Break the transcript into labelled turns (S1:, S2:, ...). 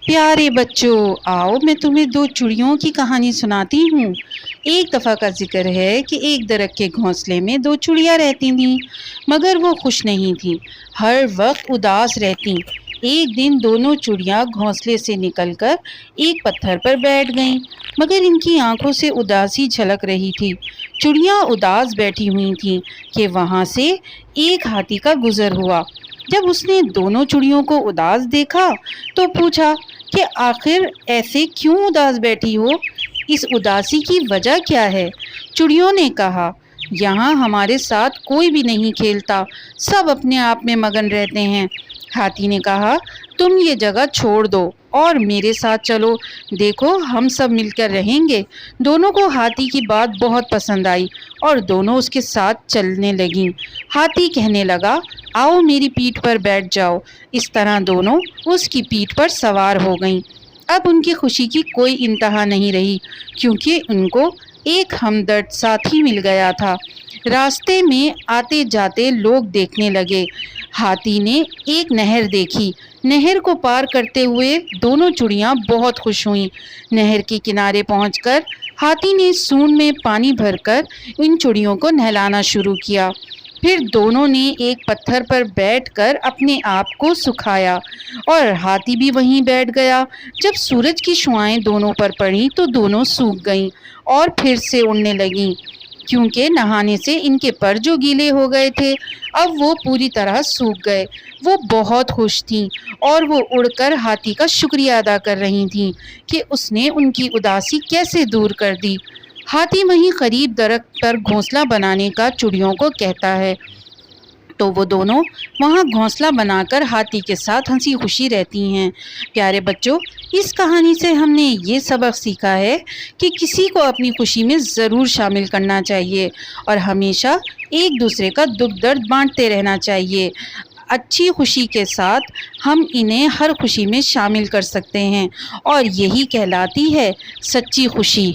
S1: प्यारे बच्चों, आओ मैं तुम्हें दो चिड़ियों की कहानी सुनाती हूँ। एक दफ़ा का जिक्र है कि एक दरख्त के घोंसले में दो चिड़िया रहती थीं, मगर वो खुश नहीं थीं, हर वक्त उदास रहतीं। एक दिन दोनों चिड़िया घोंसले से निकलकर एक पत्थर पर बैठ गईं, मगर इनकी आंखों से उदासी झलक रही थी। चिड़िया उदास बैठी हुई थीं कि वहाँ से एक हाथी का गुजर हुआ। जब उसने दोनों चिड़ियों को उदास देखा तो पूछा कि आखिर ऐसे क्यों उदास बैठी हो? इस उदासी की वजह क्या है? चिड़ियों ने कहा, यहाँ हमारे साथ कोई भी नहीं खेलता, सब अपने आप में मगन रहते हैं। हाथी ने कहा, तुम ये जगह छोड़ दो और मेरे साथ चलो, देखो हम सब मिलकर रहेंगे। दोनों को हाथी की बात बहुत पसंद आई और दोनों उसके साथ चलने लगीं। हाथी कहने लगा, आओ मेरी पीठ पर बैठ जाओ। इस तरह दोनों उसकी पीठ पर सवार हो गईं। अब उनकी खुशी की कोई इंतहा नहीं रही, क्योंकि उनको एक हमदर्द साथी मिल गया था। रास्ते में आते जाते लोग देखने लगे। हाथी ने एक नहर देखी। नहर को पार करते हुए दोनों चिड़ियाँ बहुत खुश हुईं। नहर के किनारे पहुंचकर हाथी ने सूंड में पानी भरकर इन चिड़ियों को नहलाना शुरू किया। फिर दोनों ने एक पत्थर पर बैठकर अपने आप को सुखाया और हाथी भी वहीं बैठ गया। जब सूरज की शुआएं दोनों पर पड़ीं तो दोनों सूख गईं और फिर से उड़ने लगीं, क्योंकि नहाने से इनके पर जो गीले हो गए थे अब वो पूरी तरह सूख गए। वो बहुत खुश थीं और वो उड़कर हाथी का शुक्रिया अदा कर रही थीं कि उसने उनकी उदासी कैसे दूर कर दी। हाथी वहीं करीब दरख्त पर घोंसला बनाने का चिड़ियों को कहता है, तो वो दोनों वहाँ घोंसला बनाकर हाथी के साथ हंसी खुशी रहती हैं। प्यारे बच्चों, इस कहानी से हमने ये सबक सीखा है कि किसी को अपनी खुशी में ज़रूर शामिल करना चाहिए और हमेशा एक दूसरे का दुख दर्द बांटते रहना चाहिए। अच्छी खुशी के साथ हम इन्हें हर खुशी में शामिल कर सकते हैं और यही कहलाती है सच्ची खुशी।